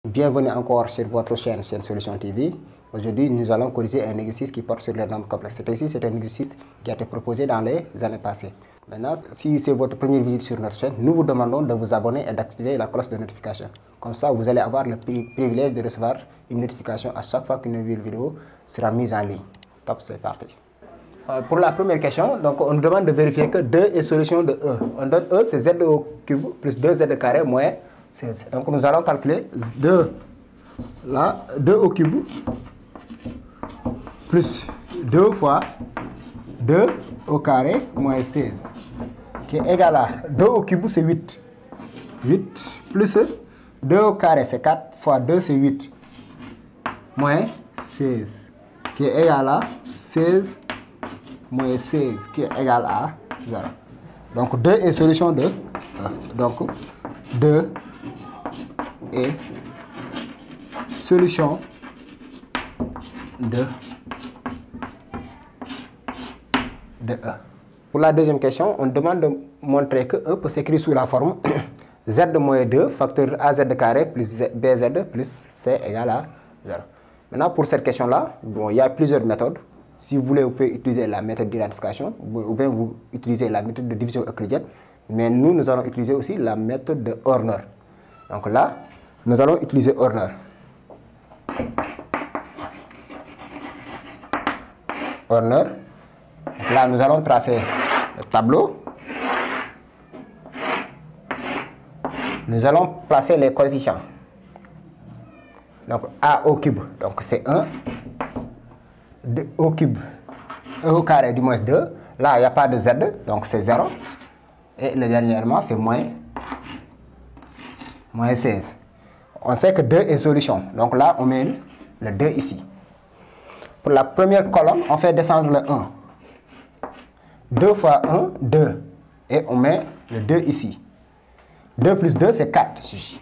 Bienvenue encore sur votre chaîne Solution TV. Aujourd'hui, nous allons corriger un exercice qui porte sur les nombres complexes. Cet exercice est un exercice qui a été proposé dans les années passées. Maintenant, si c'est votre première visite sur notre chaîne, nous vous demandons de vous abonner et d'activer la cloche de notification. Comme ça, vous allez avoir le privilège de recevoir une notification à chaque fois qu'une nouvelle vidéo sera mise en ligne. Top, c'est parti. Pour la première question, donc on nous demande de vérifier que 2 est solution de E. On donne E, c'est z au cube plus 2z carré moins 16. Donc nous allons calculer 2 au cube plus 2 fois 2 au carré moins 16 qui est égal à 2 au cube c'est 8. 8 plus 2 au carré c'est 4 fois 2 c'est 8 moins 16 qui est égal à 16 moins 16 qui est égal à 0. Donc 2 est solution de E. Donc 2 est solution de E. Pour la deuxième question, on demande de montrer que E peut s'écrire sous la forme z moins 2 facteur az carré plus bz plus c égale à 0. Maintenant, pour cette question-là, bon, il y a plusieurs méthodes. Si vous voulez, vous pouvez utiliser la méthode d'identification ou bien vous utilisez la méthode de division euclidienne. Mais nous allons utiliser aussi la méthode de Horner. Donc là, nous allons utiliser Horner. Horner. Donc là, nous allons tracer le tableau. Nous allons placer les coefficients. Donc A au cube, donc c'est 1. 2 au cube, E au carré du moins 2. Là, il n'y a pas de Z, donc c'est 0. Et le dernièrement, c'est moins 16. On sait que 2 est solution. Donc là, on met le 2 ici. Pour la première colonne, on fait descendre le 1. 2 fois 1, 2. Et on met le 2 ici. 2 plus 2, c'est 4. Je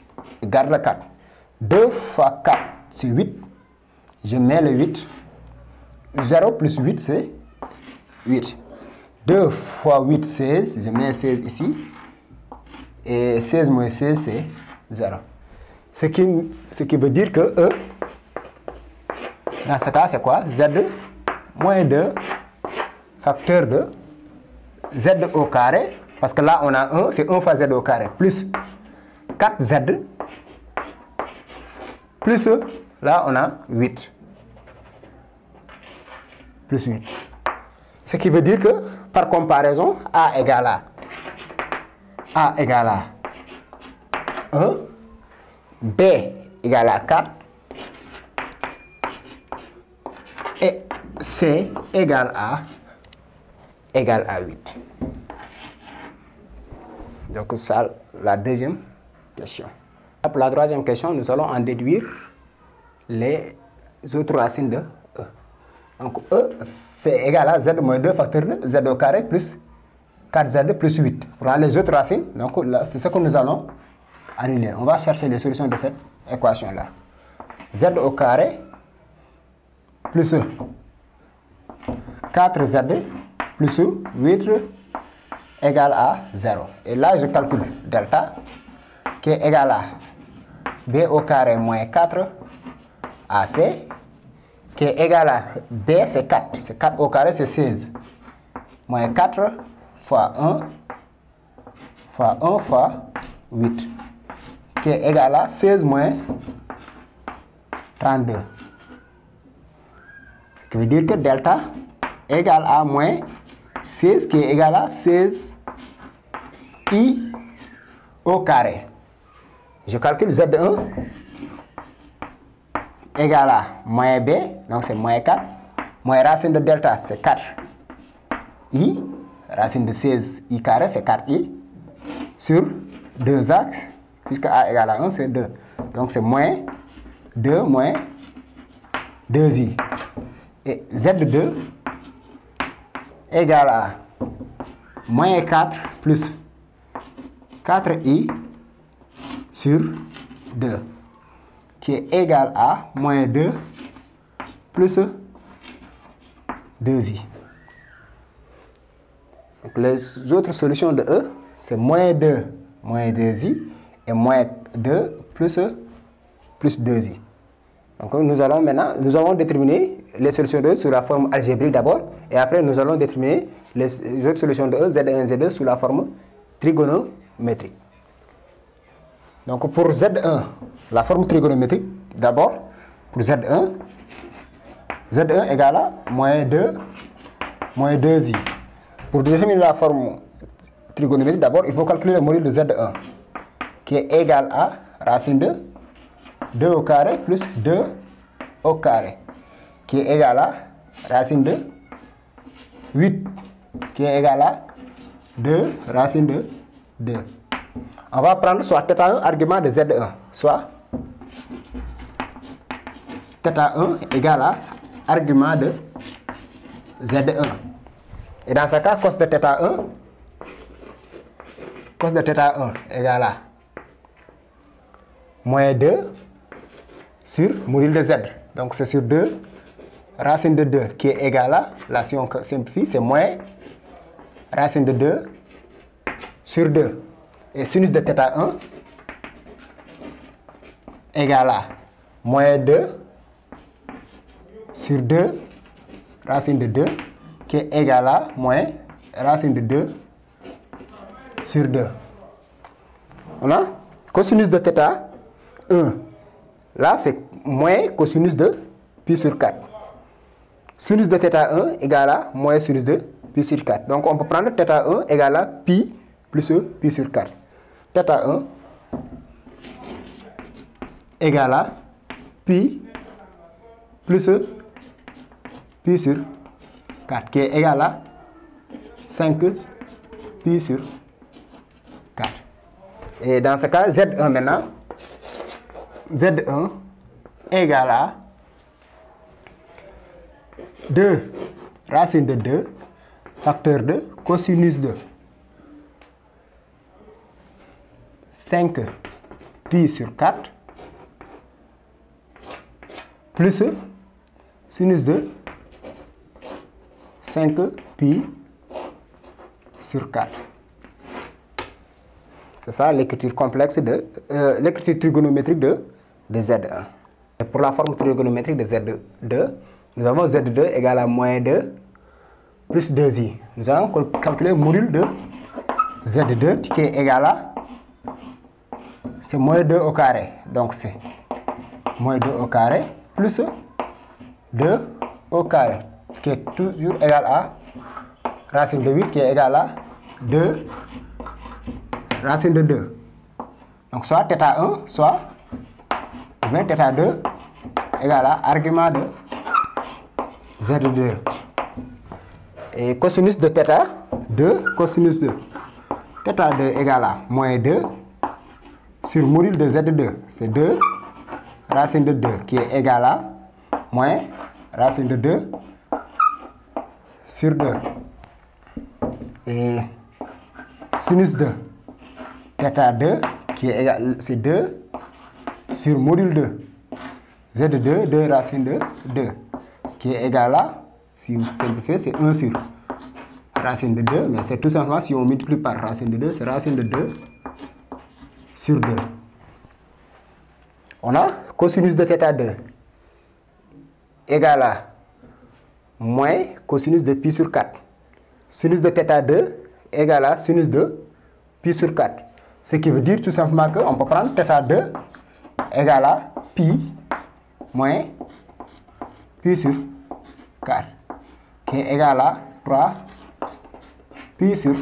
garde le 4. 2 fois 4, c'est 8. Je mets le 8. 0 plus 8, c'est 8. 2 fois 8, 16. Je mets 16 ici. Et 16 moins 16, c'est 0. Ce qui veut dire que E, dans ce cas, c'est quoi? Z moins 2 facteur de Z au carré. Parce que là, on a 1, c'est 1 fois Z au carré. Plus 4Z. Plus, là, on a 8. Plus 8. Ce qui veut dire que, par comparaison, A égale à 1, B égale à 4, et C égale à 8. Donc, ça, la deuxième question. Pour la troisième question, nous allons en déduire les autres racines de E. Donc, E, c'est égal à Z moins 2 facteur de Z au carré plus 4Z plus 8. Pour les autres racines, donc là, c'est ce que nous allons annuler. On va chercher les solutions de cette équation-là. Z au carré plus 4Z plus 8 égale à 0. Et là, je calcule delta qui est égal à B au carré moins 4 AC qui est égal à B, c'est 4. C'est 4 au carré, c'est 16. Moins 4 fois 1 fois 8. Qui est égal à 16 moins 32. Ce qui veut dire que delta égale à moins 16 qui est égal à 16 I au carré. Je calcule Z1 égale à moins B, donc c'est moins 4, moins racine de delta, c'est 4 I, racine de 16 I carré, c'est 4 I, sur 2 axes, puisque A égale à 1, c'est 2. Donc c'est moins 2 I. Et Z2 égale à moins 4 plus 4I sur 2. Qui est égal à moins 2 plus 2i. Donc les autres solutions de E, c'est moins 2i et moins 2 plus plus 2i. Donc nous avons déterminé les solutions de E sous la forme algébrique d'abord, et après nous allons déterminer les autres solutions de E, Z1, Z2 sous la forme trigonométrique. Donc pour Z1, la forme trigonométrique d'abord, pour Z1 égale à moins 2i. Pour déterminer la forme trigonométrique, d'abord il faut calculer le module de Z1 qui est égal à racine de 2 au carré plus 2 au carré qui est égal à racine de 8 qui est égal à 2 racine de 2. On va prendre soit θ1 argument de Z1, soit θ1 égale à argument de Z1. Et dans ce cas, cos de θ1 égale à moins 2 sur module de Z. Donc c'est sur 2 racine de 2 qui est égal à, là si on simplifie, c'est moins racine de 2 sur 2. Et sinus de θ1 égale à moins 2 sur 2 racine de 2 qui est égal à moins racine de 2 sur 2. On a cosinus de θ1. Là, c'est moins cosinus de pi sur 4. Sinus de θ1 égale à moins sinus de pi sur 4. Donc, on peut prendre θ1 égale à pi plus pi sur 4. θ1 égale à pi plus pi sur 4 qui est égal à 5 pi sur 4. Et dans ce cas, Z1 maintenant, Z1 égale à 2 racine de 2 facteur de cosinus de 5 pi sur 4 plus sinus de 5 pi sur 4. C'est ça l'écriture complexe de l'écriture trigonométrique de Z1. Et pour la forme trigonométrique de Z2, nous avons Z2 égale à moins 2 plus 2i. Nous allons calculer le module de Z2 qui est égal à, c'est moins 2 au carré. Donc c'est moins 2 au carré plus 2 au carré, ce qui est toujours égal à racine de 8 qui est égal à 2 racine de 2. Donc soit θ1, soit θ2 égale à argument de Z2. Et cosinus de θ2, cosinus de θ2 égale à moins 2 sur module de Z2. C'est 2 racine de 2 qui est égal à moins racine de 2 sur 2. Et sinus de θ2 qui est égal, c'est 2 sur module de Z2, 2 racine de 2 qui est égal à, si vous simplifiez, c'est 1 sur racine de 2, mais c'est tout simplement, si on multiplie par racine de 2, c'est racine de 2 sur 2. On a cosinus de θ2 égale à moins cosinus de pi sur 4. Sinus de θ2 égale à sinus de pi sur 4. Ce qui veut dire tout simplement qu'on peut prendre θ2 égale à pi moins pi sur 4 qui est égal à 3 pi sur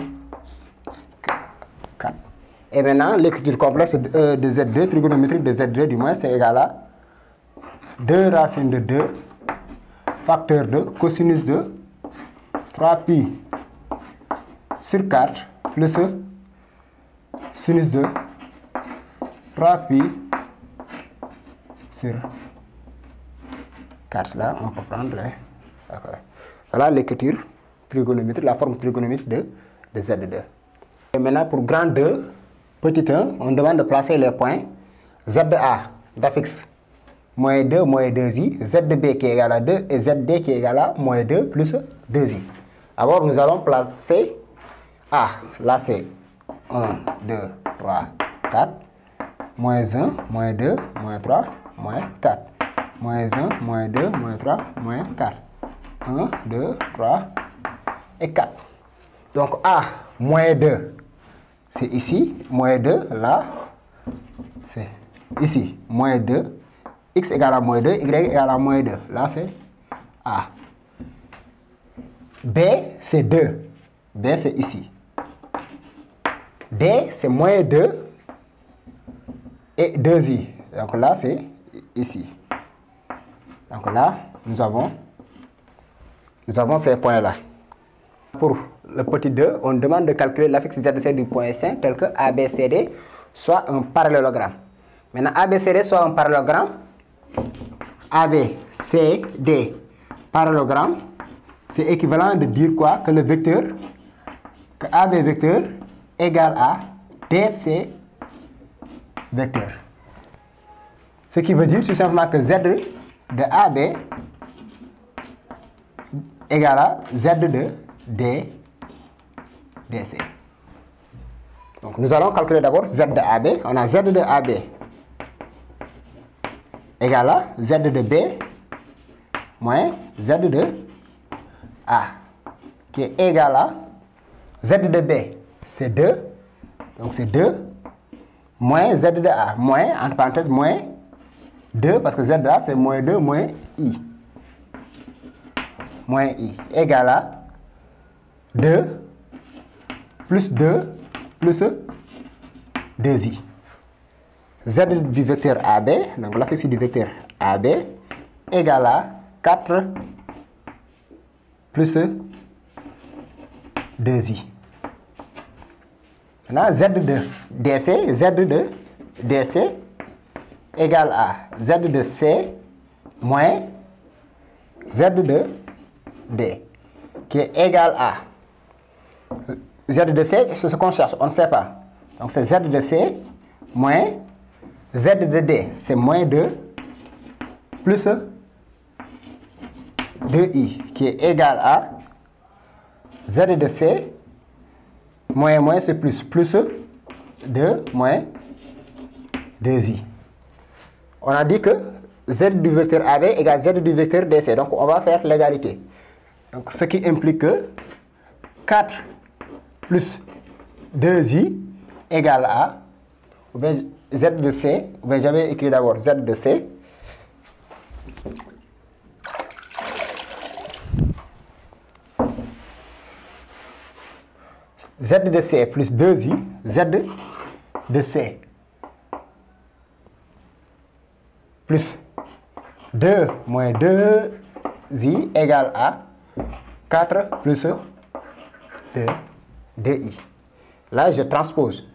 4. Et maintenant, l'écriture complexe de Z2, trigonométrique de Z2 du moins, c'est égal à 2 racine de 2 facteur de cosinus de 3 pi sur 4 plus sinus de 3 pi sur 4. Là, on peut prendre voilà l'écriture trigonométrique, la forme trigonométrique de Z2. Et maintenant, pour grand 2, petit 1, on demande de placer les points ZA d'affixe moins 2, moins 2i, ZB qui est égal à 2 et ZD qui est égal à moins 2 plus 2i. Alors, nous allons placer A. Là, c'est 1, 2, 3, 4, moins 1, moins 2, moins 3, moins 4. Moins 1, moins 2, moins 3, moins 4. 1, 2, 3 et 4. Donc A, moins 2, c'est ici. Moins 2, là, c'est ici. Moins 2. X égale à moins 2, Y égale à moins 2. Là, c'est A. B, c'est 2. B, c'est ici. D, c'est moins 2 et 2i. Donc là, c'est ici. Donc là, nous avons ces points-là. Pour le petit 2, on demande de calculer l'affixe ZC du point C tel que ABCD soit un parallélogramme. Maintenant, ABCD soit un parallélogramme. ABCD parallélogramme, c'est équivalent de dire quoi? Que le vecteur, que AB vecteur égale à DC vecteur. Ce qui veut dire tout simplement que Z de AB égale à Z de DC. Donc nous allons calculer d'abord Z de AB. On a Z de AB égale à Z de B moins Z de A, qui est égal à Z de B, c'est 2, donc c'est 2, moins Z de A, moins, entre parenthèses, moins 2, parce que Z de A, c'est moins 2, moins I. Moins I, égal à 2, plus 2, plus 2I. Z du vecteur AB, donc l'affixe du vecteur AB, égale à 4 plus 2i. Maintenant, Z de DC égale à Z de C moins Z de D, qui est égal à Z de C, c'est ce qu'on cherche, on ne sait pas. Donc c'est Z de C moins Z de D, c'est moins 2 plus 2i, qui est égal à Z de C, moins, c'est plus 2, moins 2i. On a dit que Z du vecteur AB égale Z du vecteur DC. Donc, on va faire l'égalité. Donc, ce qui implique que 4 plus 2i égale à, ou bien Z de C, ou bien j'avais écrit d'abord Z de C, Z de C plus 2i, Z de C plus 2 moins 2i égale à 4 plus 2i. Là, je transpose.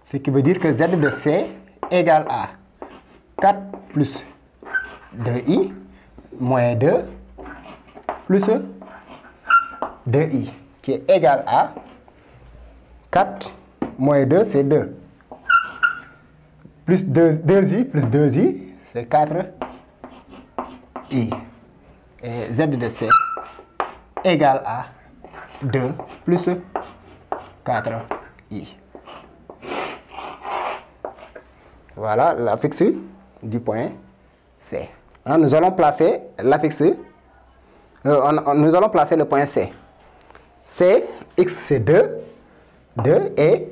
Ce qui veut dire que Z de C égale à 4 plus 2i moins 2 plus 2i, qui est égal à 4 moins 2, c'est 2. Plus 2i plus 2i, c'est 4i. Et Z de C égale à 2 plus 4i. Voilà l'affixe du point C. Alors, nous allons placer l'affixe. Nous allons placer le point C. C, X c'est 2 et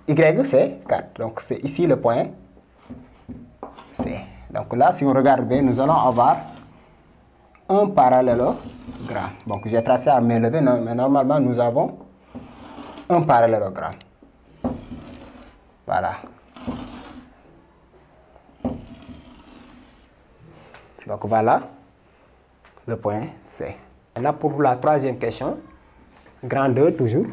Y c'est 4. Donc c'est ici le point C. Donc là, si on regarde bien, nous allons avoir un parallélogramme. Donc j'ai tracé à main levée, mais normalement nous avons un parallélogramme. Voilà. Donc voilà le point C. Maintenant pour la troisième question, grand 2 toujours,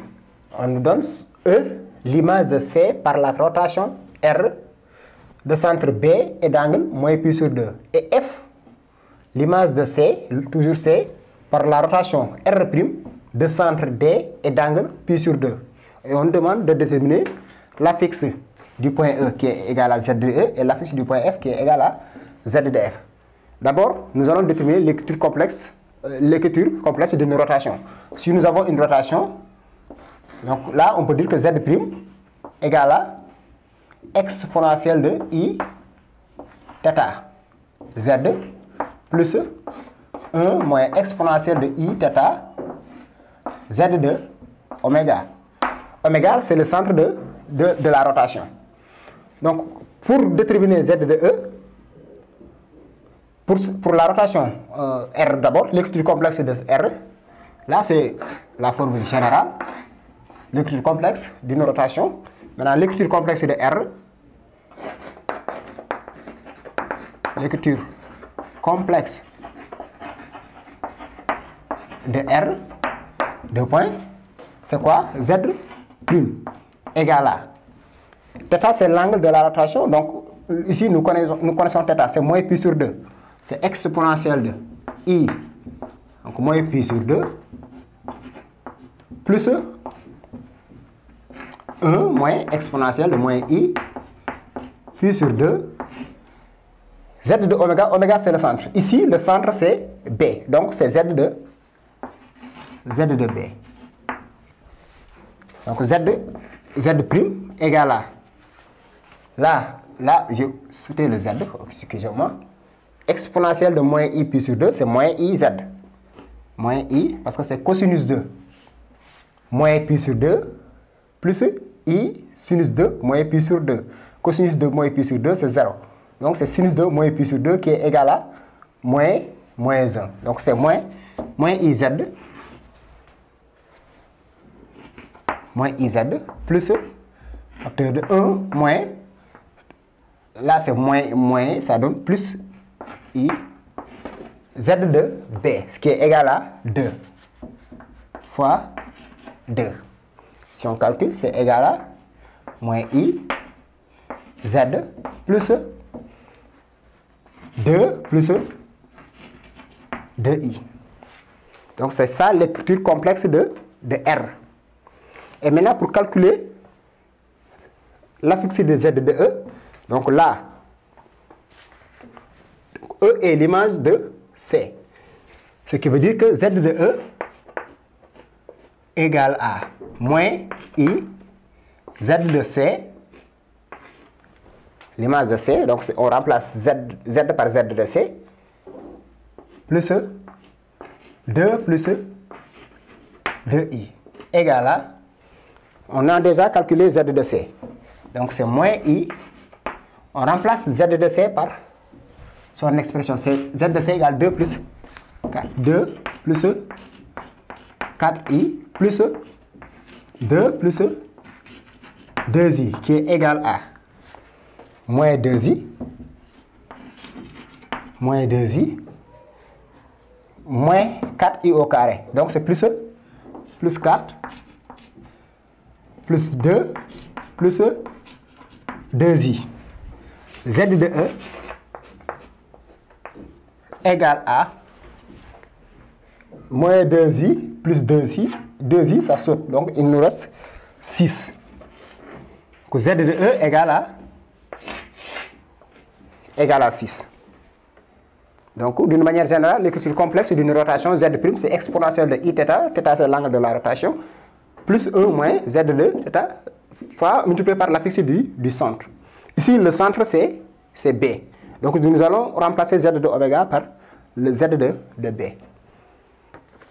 on nous donne E, l'image de C par la rotation R de centre B et d'angle moins pi sur 2. Et F, l'image de C, toujours C, par la rotation R' de centre D et d'angle pi sur 2. Et on demande de déterminer l'affixe du point E qui est égal à Z de E et l'affixe du point F qui est égal à Z de F. D'abord, nous allons déterminer l'écriture complexe d'une rotation. Si nous avons une rotation, donc là, on peut dire que Z' égale à exponentielle de I θ z plus 1 moins exponentielle de I θ z de oméga. Oméga, c'est le centre de la rotation. Donc, pour déterminer z de E, pour la rotation R d'abord, l'écriture complexe de R, là c'est la formule générale, l'écriture complexe d'une rotation. Maintenant, l'écriture complexe de R, l'écriture complexe de R, deux points, c'est quoi? Z prime égale à θ, c'est l'angle de la rotation. Donc ici nous connaissons θ, c'est moins pi sur 2, c'est exponentielle de I, donc moins pi sur 2 plus 1 moins exponentielle de moins I pi sur 2 z de oméga. Oméga c'est le centre, ici le centre c'est B, donc c'est z de B. Donc z prime égale à, là j'ai sauté le z, excusez-moi, exponentielle de moins I pi sur 2, c'est moins I z, moins I, parce que c'est cosinus 2, moins pi sur 2, plus I sinus 2, moins pi sur 2. Cosinus 2 moins pi sur 2, c'est 0. Donc c'est sinus 2 moins pi sur 2 qui est égal à moins 1. Donc c'est moins IZ, moins IZ, plus facteur de 1, moins, là c'est moins, ça donne plus I, Z de B, ce qui est égal à 2 fois 2. Si on calcule, c'est égal à moins I, Z, plus 2 plus 2I. Donc c'est ça l'écriture complexe de R. Et maintenant pour calculer l'affixé de Z de E, donc là, E est l'image de C. Ce qui veut dire que Z de E égale à moins I, Z de C, l'image de C, donc on remplace Z par Z de C, plus 2 plus 2I, égale à, on a déjà calculé Z de C, donc c'est moins I, on remplace Z de C par son expression, c'est Z de C égale 2 plus 4, 2 plus 4I, plus 2 plus 2I, qui est égal à moins 2I, moins 4I au carré. Donc c'est plus 4, plus 2, plus 2I. Z de E égale à moins 2I plus 2I. 2I, ça saute. Donc il nous reste 6. Donc Z de E égale à 6. Donc, d'une manière générale, l'écriture complexe d'une rotation Z', c'est exponentielle de I θ, θ c'est l'angle de la rotation, plus 1 moins Z de θ, fois multiplié par l'affixé du centre. Ici, le centre, c'est B. Donc, nous allons remplacer Z de oméga par le Z de B.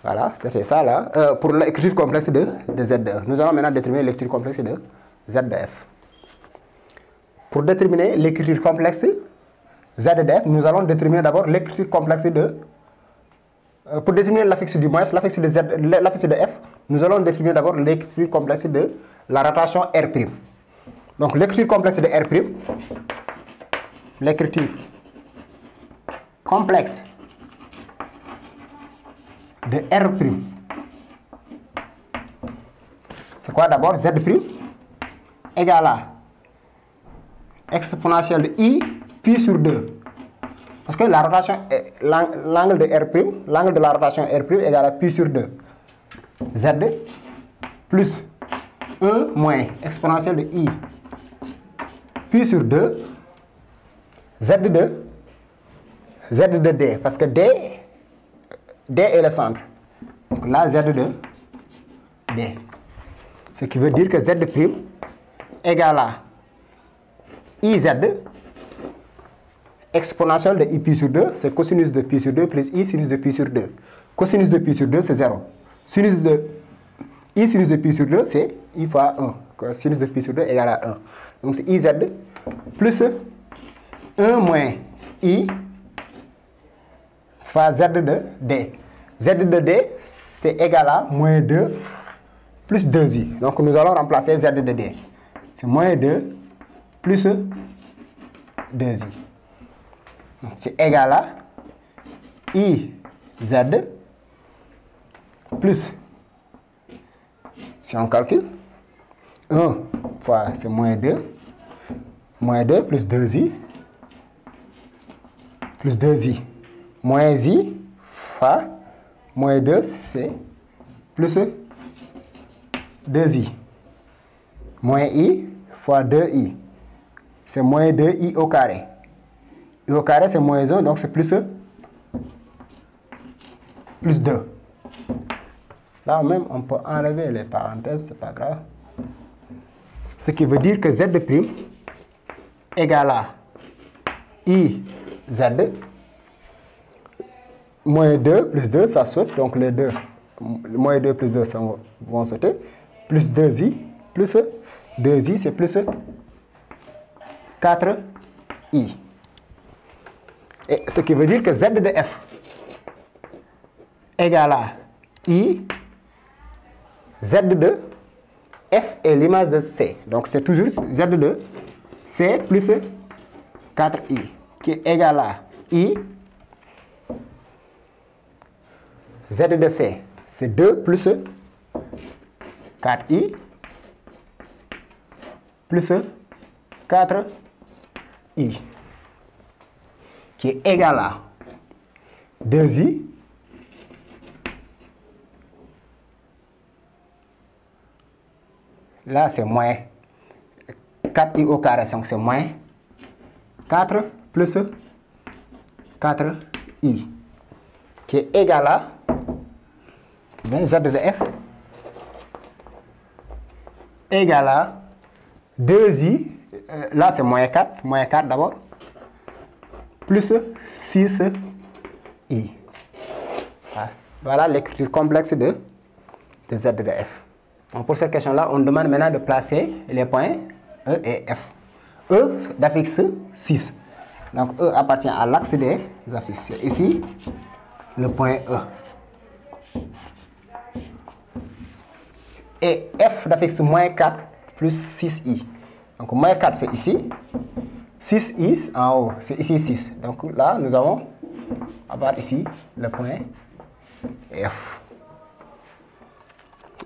Voilà, c'était ça là, pour l'écriture complexe de Z de E. Nous allons maintenant déterminer l'écriture complexe de Z de F. Pour déterminer l'écriture complexe Z de F, nous allons déterminer d'abord l'écriture complexe de... pour déterminer l'affixé du moins, l'affixé de F, nous allons déterminer d'abord l'écriture complexe de la rotation R'. Donc l'écriture complexe de R', l'écriture complexe de R', c'est quoi d'abord? Z' égale à exponentielle de I pi sur 2. Parce que la rotation, l'angle de R', l'angle de la rotation R' égale à pi sur 2. Z plus 1 moins exponentielle de I pi sur 2. Z de D. Parce que D est le centre. Donc là, Z de D. Ce qui veut dire que Z' égale à IZ exponentielle de I pi sur 2, c'est cosinus de pi sur 2 plus I sinus de pi sur 2. Cosinus de pi sur 2, c'est 0. Sinus de I sinus de pi sur 2, c'est I fois 1. Sinus de pi sur 2 égale à 1. Donc c'est IZ plus 1 moins I fois Z de D. Z de D, c'est égal à moins 2 plus 2I. Donc nous allons remplacer Z de D. C'est moins 2 plus 2I. C'est égal à IZ plus, si on calcule, 1 fois c'est moins 2 plus 2I plus 2I. Moins I fois moins 2, c'est plus 2I. Moins I fois 2I, c'est moins 2I au carré. I au carré, c'est moins 1, donc c'est plus 2. Là même, on peut enlever les parenthèses, c'est pas grave. Ce qui veut dire que Z' égale à IZ, moins 2 plus 2, ça saute, donc les deux, moins 2 plus 2 vont sauter, plus 2I, plus 2I, c'est plus 4I. Et ce qui veut dire que Z de F égale à I, Z de F est l'image de C. Donc c'est toujours Z de C plus 4I, qui est égal à I, Z de C, c'est 2 plus 4I plus 4I, qui est égal à 2I là c'est moins 4I au carré, donc c'est moins 4 plus 4I, qui est égal à Z de F égale à 2I, là c'est moins 4 d'abord, plus 6I. Voilà l'écriture complexe de Z de F. Donc pour cette question-là, on demande maintenant de placer les points E et F. E d'affixe 6. Donc E appartient à l'axe des abscisses. Ici, le point E. Et F d'affixe moins 4 plus 6I. Donc moins 4 c'est ici. 6I en haut, c'est ici 6. Donc là, nous allons avoir ici le point F.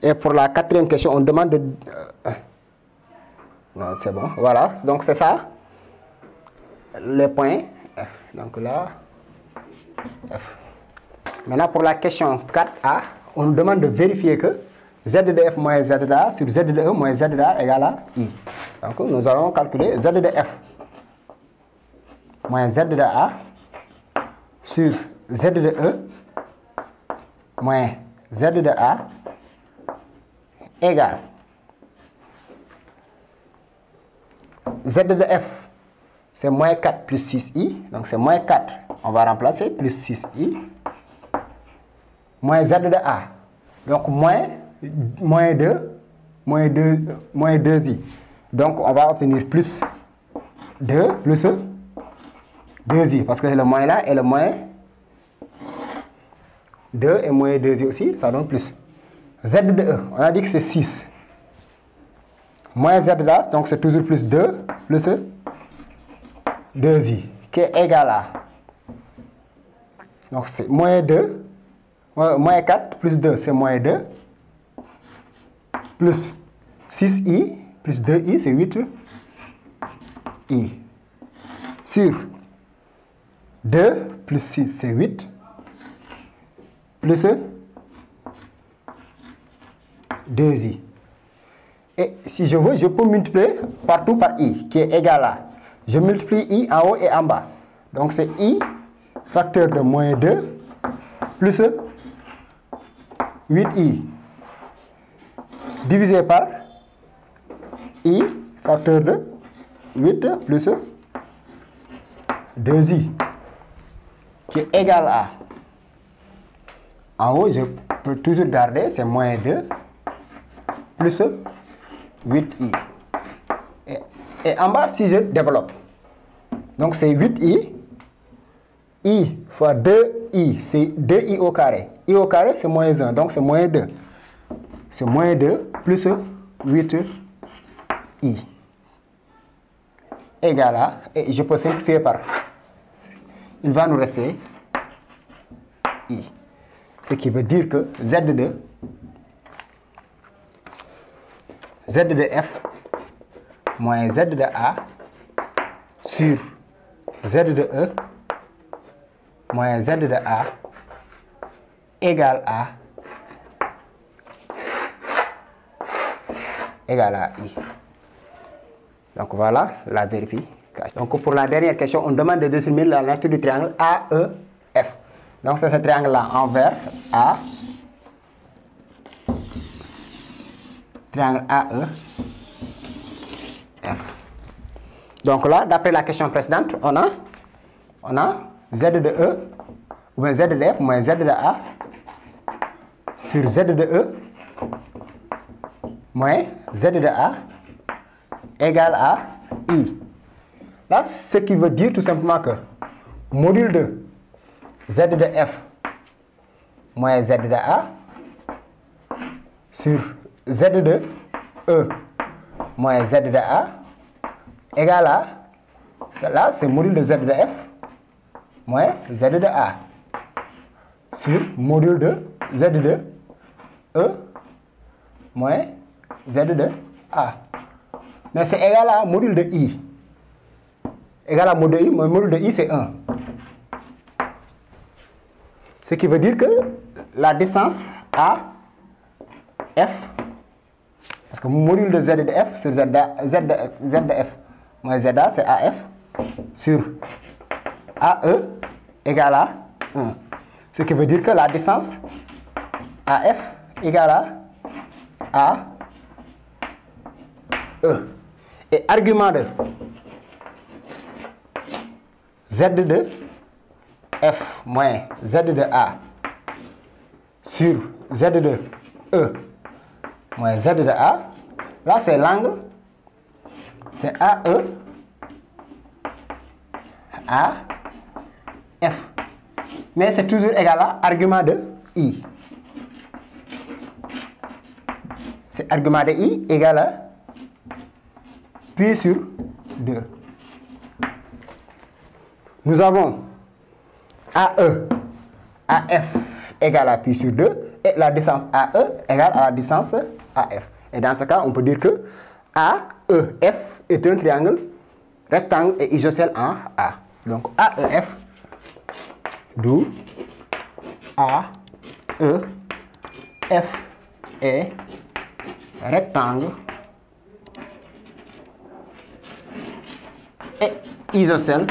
Et pour la quatrième question, on demande de... non, c'est bon. Voilà, donc c'est ça. Les points F. Donc là, F. Maintenant, pour la question 4A, on nous demande de vérifier que Z de F moins Z de A sur Z de E moins Z de A égale à I. Donc nous allons calculer Z de F moins Z de A sur Z de E moins Z de A égale Z de F, c'est moins 4 plus 6I, donc c'est moins 4, on va remplacer, plus 6I, moins Z de A, donc moins 2I, donc on va obtenir plus 2 plus 2I, parce que le moins là et le moins 2 et moins 2I aussi, ça donne plus. Z de E, on a dit que c'est 6. Moins Z de A, donc c'est toujours plus 2 plus 2I, qui est égal à. Donc c'est moins 2, moins 4 plus 2, c'est moins 2. Plus 6I plus 2I, c'est 8I. Sur 2 plus 6, c'est 8. Plus 2I. Et si je veux, je peux multiplier partout par I, qui est égal à. Je multiplie I en haut et en bas. Donc c'est I facteur de moins 2 plus 8I divisé par I facteur de 8 plus 2i qui est égal à, en haut je peux toujours garder, c'est moins 2 plus 8i. Et en bas, si je développe, donc c'est 8i, i fois 2i, c'est 2i au carré. I au carré, c'est moins 1, donc c'est moins 2. C'est moins 2 plus 8i égal à, et je peux simplifier par, il va nous rester i. Ce qui veut dire que z de f moins z de a sur z de e moins z de a égale à i. Donc voilà la vérification. Donc pour la dernière question, on demande de déterminer la nature du triangle AEF. Donc c'est ce triangle-là envers A. Triangle AEF. Donc là, d'après la question précédente, on a z de E ou bien z de F moins z de A sur z de E moins z de A égale à I. Là, ce qui veut dire tout simplement que module de z de F moins z de A sur z de E moins z de A égale à, là c'est module de z de F moins z de A sur module de z de E moins z de A. Mais c'est égal à module de I. Égal à module de I, module de I c'est 1. Ce qui veut dire que la distance AF, parce que module de z de f sur z de f moins ZA c'est AF sur AE égale à 1. Ce qui veut dire que la distance AF égale à E. Et argument de Z de F moins Z de A sur Z de E moins Z de A, là c'est l'angle, c'est AE AF. Mais c'est toujours égal à argument de I. C'est argument de I égal à pi sur 2. Nous avons AE, AF égale à pi sur 2 et la distance AE égale à la distance AF. Et dans ce cas, on peut dire que AEF est un triangle rectangle et isocèle en A. Donc AEF, d'où AEF est rectangle et isocèle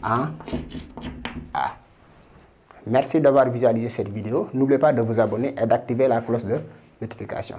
en A. Merci d'avoir visualisé cette vidéo. N'oubliez pas de vous abonner et d'activer la cloche de notification.